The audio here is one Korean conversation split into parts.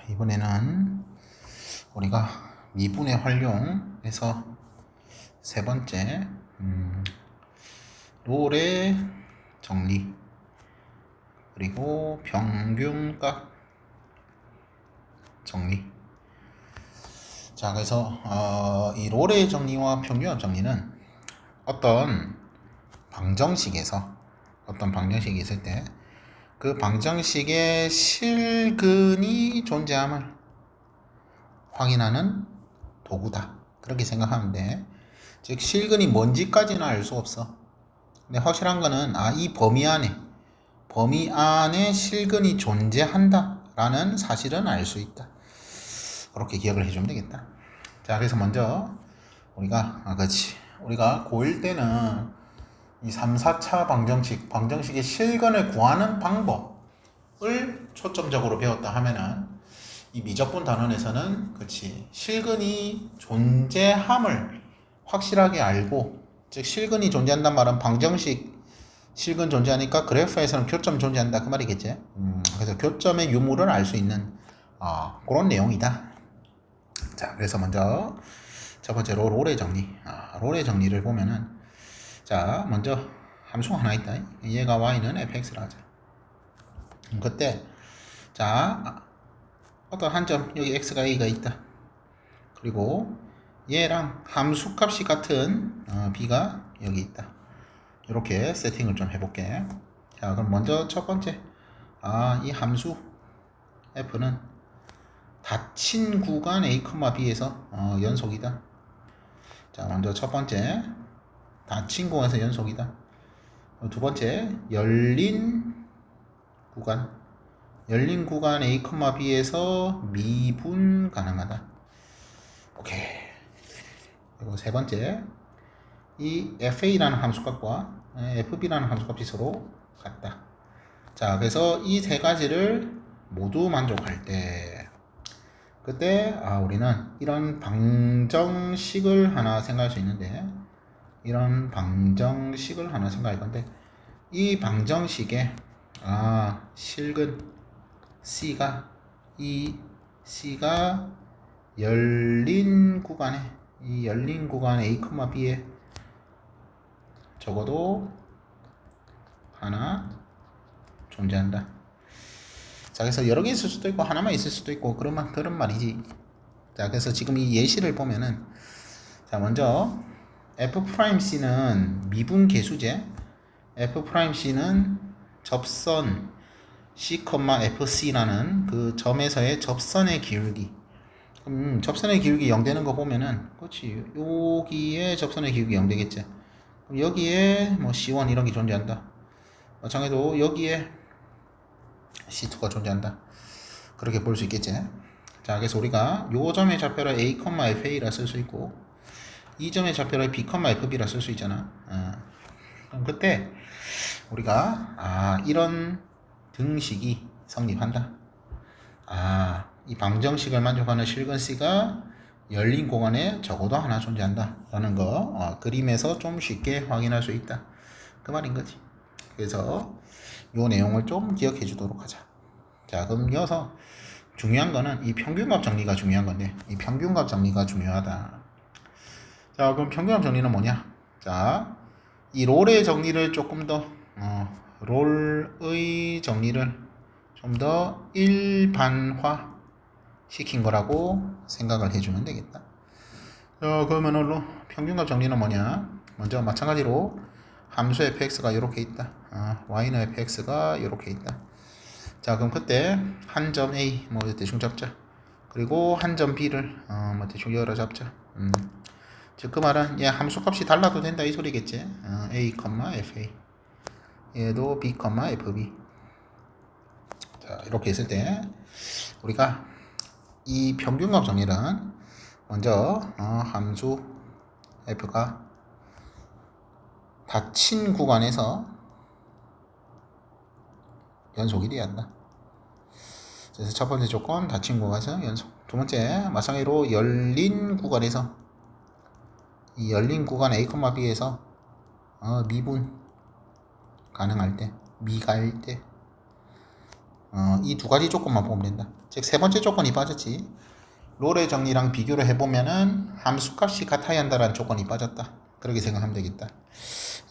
이번에는 우리가 미분의 활용에서 세 번째 롤의 정리 그리고 평균값 정리. 자, 그래서 이 롤의 정리와 평균값 정리는 어떤 방정식에서 어떤 방정식이 있을 때 그 방정식에 실근이 존재함을 확인하는 도구다. 그렇게 생각하면 돼. 즉 실근이 뭔지까지는 알 수 없어. 근데 확실한 거는 이 범위 안에 실근이 존재한다 라는 사실은 알 수 있다. 그렇게 기억을 해주면 되겠다. 자, 그래서 먼저 우리가 우리가 고1 때는 이 3, 4차 방정식의 실근을 구하는 방법을 초점적으로 배웠다 하면은 이 미적분 단원에서는 실근이 존재함을 확실하게 알고, 즉 실근이 존재한단 말은 방정식 실근 존재하니까 그래프에서는 교점 존재한다 그 말이겠지. 그래서 교점의 유무를 알 수 있는 그런 내용이다. 자, 그래서 먼저 첫 번째로 롤의 정리. 롤의 정리를 보면은 자, 먼저 함수가 하나 있다. 얘가 y는 fx라 하자. 그때 자, 어떤 한 점 여기 x가 a가 있다. 그리고 얘랑 함수값이 같은 b가 여기 있다. 이렇게 세팅을 좀 해볼게. 자, 그럼 먼저 첫 번째 이 함수 f는 닫힌 구간 a, b에서 연속이다. 자, 먼저 첫 번째 닫힌 구간에서 연속이다. 두 번째 열린 구간 a, b에서 미분 가능하다. 오케이. 그리고 세 번째 이 fa라는 함수값과 fb라는 함수값이 서로 같다. 자, 그래서 이 세 가지를 모두 만족할 때 그때 우리는 이런 방정식을 하나 생각할 수 있는데, 이런 방정식을 하나 생각할 건데, 이 방정식에 실근 C가 열린 구간에 A, B에 적어도 하나 존재한다. 자, 그래서 여러 개 있을 수도 있고 하나만 있을 수도 있고 그런 말이지. 자, 그래서 지금 이 예시를 보면은 자, 먼저 F'C는 미분 계수제, F'C는 접선 C, FC라는 그 점에서의 접선의 기울기. 접선의 기울기 0 되는 거 보면은, 그렇지, 여기에 접선의 기울기 0 되겠지. 그럼 여기에 뭐 C1 이런 게 존재한다. 마찬가지로 여기에 C2가 존재한다. 그렇게 볼 수 있겠지. 자, 그래서 우리가 요 점의 좌표를 A, FA라 쓸 수 있고, 이 점의 좌표를 B, FB라 쓸 수 있잖아. 그럼 그때 우리가 이런 등식이 성립한다. 이 방정식을 만족하는 실근 C가 열린 공간에 적어도 하나 존재한다 라는 거 그림에서 좀 쉽게 확인할 수 있다 그 말인 거지. 그래서 요 내용을 좀 기억해 주도록 하자. 자, 그럼 이어서 중요한 거는 이 평균값 정리가 중요한 건데, 이 평균값 정리가 중요하다. 자, 그럼 평균값 정리는 뭐냐? 자, 이 롤의 정리를 조금 더 롤의 정리를 좀 더 일반화 시킨 거라고 생각을 해주면 되겠다. 그러면 평균값 정리는 뭐냐? 먼저 마찬가지로 함수 fx가 이렇게 있다. y는 fx가 이렇게 있다. 자, 그럼 그때 한 점 a 뭐 대충 잡자. 그리고 한 점 b를 뭐 대충 열어 잡자. 즉 그 말은 얘 함수값이 달라도 된다 이 소리겠지. a, fa 얘도 b, fb. 자, 이렇게 했을 때 우리가 이 평균값 정리는 먼저 함수 f가 닫힌 구간에서 연속이 돼야 한다. 그래서 첫 번째 조건 닫힌 구간에서 연속. 두 번째 마찬가지로 열린 구간에서 이 열린 구간 A, B에서 미분 가능할 때, 미가일 때 이 두 가지 조건만 보면 된다. 즉 세 번째 조건이 빠졌지. 롤의 정리랑 비교를 해보면은 함수값이 같아야 한다라는 조건이 빠졌다. 그렇게 생각하면 되겠다.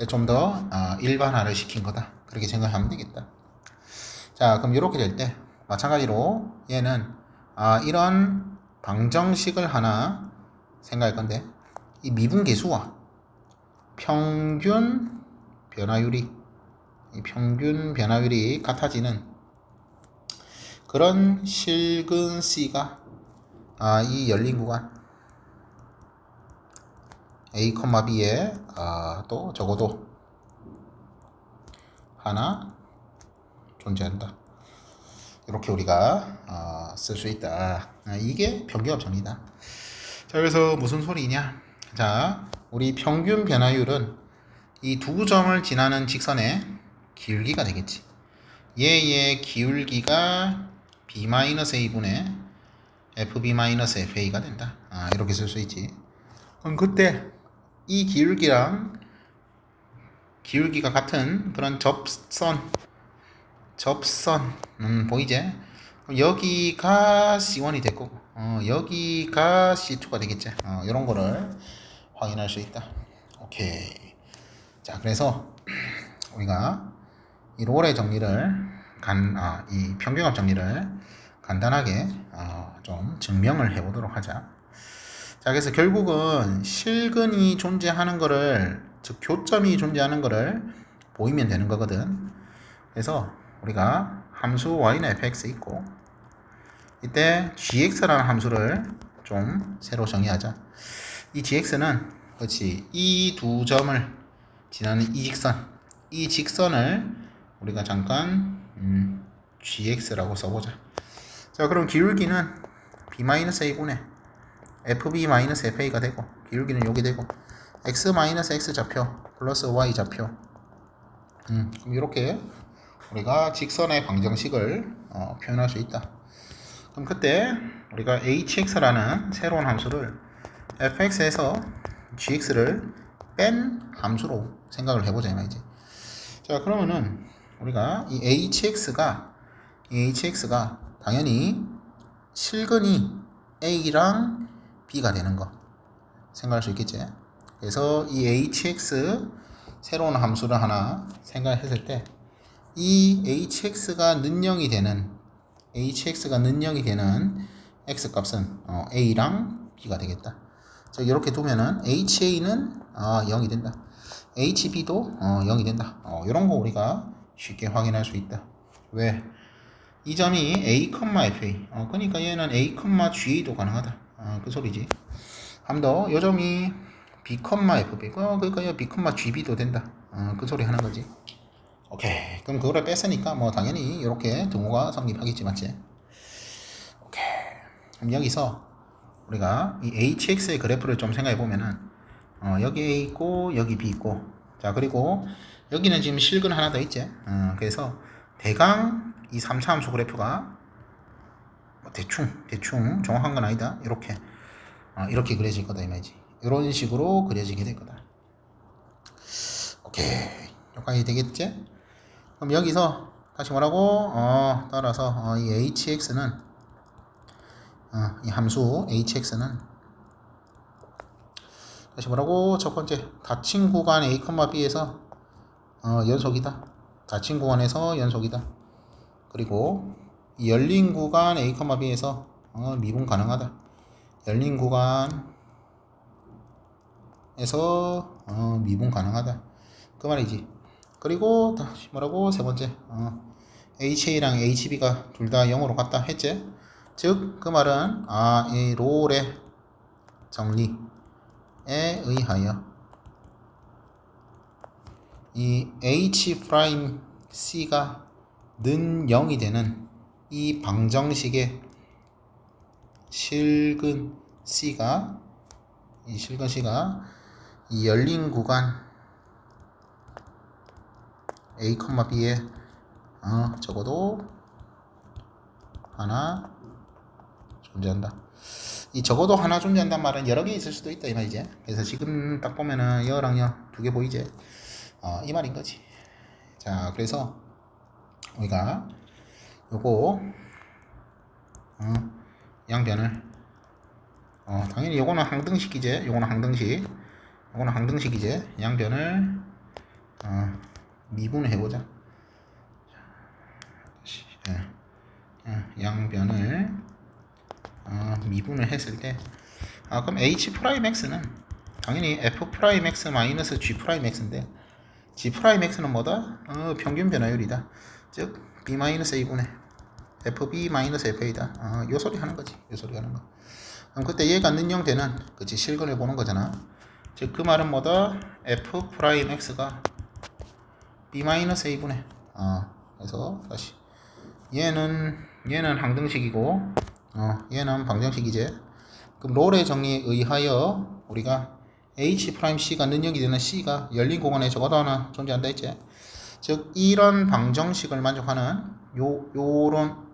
좀 더 일반화를 시킨 거다. 그렇게 생각하면 되겠다. 자, 그럼 이렇게 될 때 마찬가지로 얘는 이런 방정식을 하나 생각할 건데 이 미분계수와 평균 변화율이 같아지는 그런 실근 C가 이 열린 구간 A, B에 또 적어도 하나 존재한다. 이렇게 우리가 쓸 수 있다. 이게 평균합 정리다. 자, 그래서 무슨 소리냐? 자, 우리 평균 변화율은 이 두 점을 지나는 직선의 기울기가 되겠지. 얘의 기울기가 B-A분의 FB-FA가 된다. 이렇게 쓸 수 있지. 그럼 그때 이 기울기랑 기울기가 같은 그런 접선 보이지? 여기가 C1이 될 거고 여기가 C2가 되겠지. 이런 거를 확인할 수 있다. 오케이. 자, 그래서 우리가 이 롤의 정리를 이 평균합 정리를 간단하게 좀 증명을 해보도록 하자. 자, 그래서 결국은 실근이 존재하는 거를, 즉 교점이 존재하는 거를 보이면 되는 거거든. 그래서 우리가 함수 y는 fx 있고 이때 gx라는 함수를 좀 새로 정의하자. 이 gx는 그렇지, 이 두 점을 지나는 이 직선을 우리가 잠깐 gx라고 써보자. 자, 그럼 기울기는 b-a분의 fb-fa가 되고 기울기는 여기 되고 x-x 좌표 플러스 y 좌표. 그럼 이렇게 우리가 직선의 방정식을 표현할 수 있다. 그럼 그때 우리가 hx라는 새로운 함수를 fx에서 gx를 뺀 함수로 생각을 해보자 이 말이지. 자, 그러면은 우리가 이 hx가 당연히 실근이 a랑 b가 되는 거 생각할 수 있겠지. 그래서 이 hx 새로운 함수를 하나 생각했을 때 이 hx가 는 0이 되는 x 값은 a랑 b가 되겠다. 자, 이렇게 두면은 ha는 0이 된다. hb도 0이 된다. 이런 거 우리가 쉽게 확인할 수 있다. 왜? 이 점이 a, fa. 그러니까 얘는 a, g도 가능하다. 그 소리지. 한 더, 이 점이 b, fb. 그러니까 얘 b, gb도 된다. 그 소리 하는 거지. 오케이. 그럼 그거를 뺐으니까 뭐 당연히 이렇게 등호가 성립하겠지, 맞지? 오케이. 그럼 여기서 우리가 이 hx의 그래프를 좀 생각해 보면은 여기 a 있고 여기 b 있고, 자, 그리고 여기는 지금 실근 하나 더 있지. 그래서 대강 이 3차 함수 그래프가 대충 정확한 건 아니다. 이렇게 그려질 거다 이 말이지. 이런 식으로 그려지게 될 거다. 오케이. 여기까지 되겠지? 그럼 여기서 다시 뭐라고? 따라서 이 hx는 이 함수 hx는 다시 뭐라고? 첫 번째 닫힌 구간 a, b에서 연속이다. 닫힌 구간에서 연속이다. 그리고 이 열린 구간 a, b에서 미분 가능하다. 열린 구간에서 미분 가능하다. 그 말이지. 그리고 다시 뭐라고? 세 번째 HA랑 HB가 둘 다 0으로 같다 했지. 즉 그 말은 이 롤의 정리에 의하여 이 H'C가 는 0이 되는 이 방정식의 실근 C가 이 열린 구간 A, B에 적어도 하나 존재한다. 이 적어도 하나 존재한다는 말은 여러 개 있을 수도 있다 이 말이지. 그래서 지금 딱 보면은 여랑 여 두 개 보이지? 이 말인 거지. 자, 그래서 우리가 요거 양변을 당연히 요거는 항등식이제. 요거는 항등식이제. 양변을 미분을 해보자. 양변을 미분을 했을 때 그럼 H 프라임 X는 당연히 F 프라임 X 마이너스 G 프라임 X인데 G 프라임 X는 뭐다? 평균 변화율이다. 즉 B 마이너스 A분의 FB 마이너스 FA다. 요 소리 하는 거지. 요 소리 하는 거. 그럼 그때 얘가 능형되는 그치 실근을 보는 거잖아. 즉 그 말은 뭐다? F 프라임 X가 B 마이너스 A분의 그래서 다시 얘는 항등식이고 얘는 방정식이지. 그럼 롤의 정리에 의하여 우리가 H 프라임 C가 능력이 되는 C가 열린 공간에 적어도 하나 존재한다 했지. 즉 이런 방정식을 만족하는 요런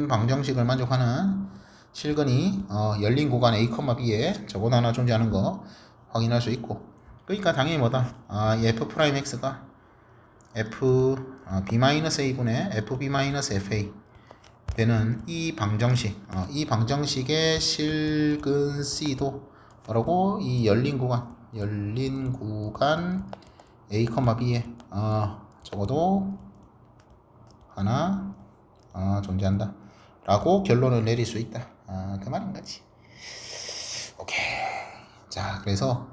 방정식을 만족하는 실근이 열린 구간 A, B에 적어도 하나 존재하는 거 확인할 수 있고. 그러니까 당연히 뭐다? 이 F 프라임 X가 B-A분의 FB-FA 되는 이 방정식의 실근 C도 뭐라고? 이 열린 구간 A, B에 적어도 하나 존재한다 라고 결론을 내릴 수 있다. 그 말인 거지. 오케이. 자, 그래서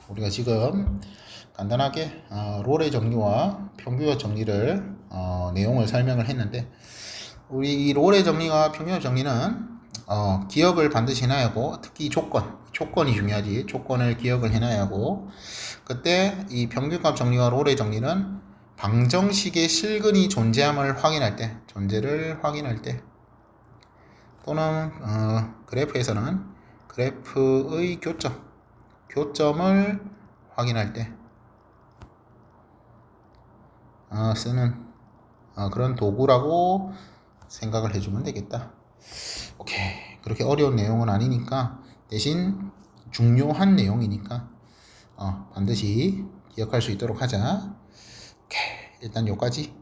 우리가 지금 간단하게 롤의 정리와 평균의 정리를 내용을 설명을 했는데, 우리 이 롤의 정리와 평균의 정리는 기억을 반드시 해놔야 하고, 특히 조건이 중요하지. 조건을 기억을 해놔야 하고, 그때 이 평균값 정리와 롤의 정리는 방정식의 실근이 존재를 확인할 때 또는 그래프에서는 그래프의 교점을 확인할 때 쓰는 그런 도구라고 생각을 해주면 되겠다. 오케이. 그렇게 어려운 내용은 아니니까, 대신 중요한 내용이니까 반드시 기억할 수 있도록 하자. 오케이. 일단 여기까지.